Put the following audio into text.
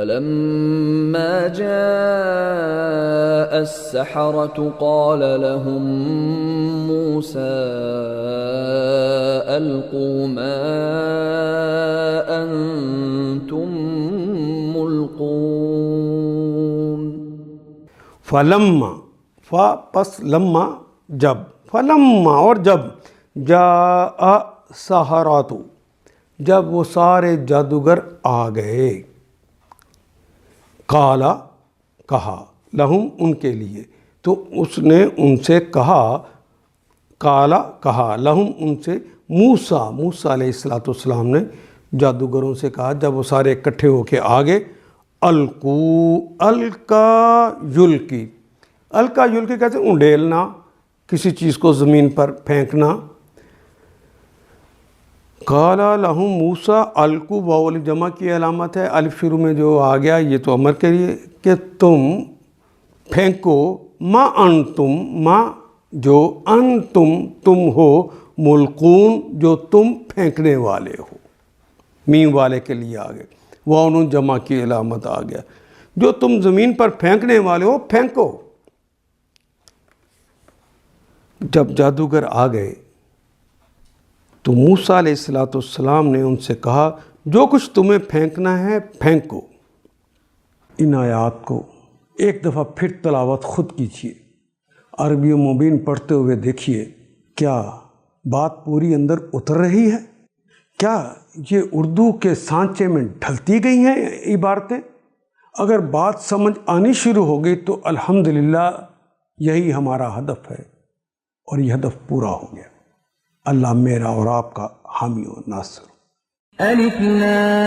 فلما جاء السحرة قال لهم موسى ألقوا ما أنتم ملقون. فلما پس لما جب، فلما اور جب، جاء سحراتو جب وہ سارے جادوگر آ گئے، قالا کہا، لہم ان کے لیے، تو اس نے ان سے کہا، قالا کہا، لہم ان سے، موسیٰ علیہ السلام نے جادوگروں سے کہا جب وہ سارے اکٹھے ہو کے آگے، القو، القا یلقی، القا یلقی کہتے ہیں انڈیلنا، کسی چیز کو زمین پر پھینکنا. قالا لہم موسیٰ، القو واو جمع کی علامت ہے، الف شروع میں جو آ گیا یہ تو امر کے لیے کہ تم پھینکو، ما انتم، ما جو، انتم تم ہو، ملقون جو تم پھینکنے والے ہو، میم والے کے لیے آ گئے، واو جمع کی علامت آ گیا، جو تم زمین پر پھینکنے والے ہو پھینکو. جب جادوگر آ گئے تو موسیٰ علیہ السلام نے ان سے کہا جو کچھ تمہیں پھینکنا ہے پھینکو. ان آیات کو ایک دفعہ پھر تلاوت خود کیجیے، عربی مبین پڑھتے ہوئے دیکھیے کیا بات پوری اندر اتر رہی ہے، کیا یہ اردو کے سانچے میں ڈھلتی گئی ہیں عبارتیں. اگر بات سمجھ آنی شروع ہو گئی تو الحمدللہ یہی ہمارا ہدف ہے اور یہ ہدف پورا ہو گیا. اللہ میرا اور آپ کا حامی و ناصر. الف لام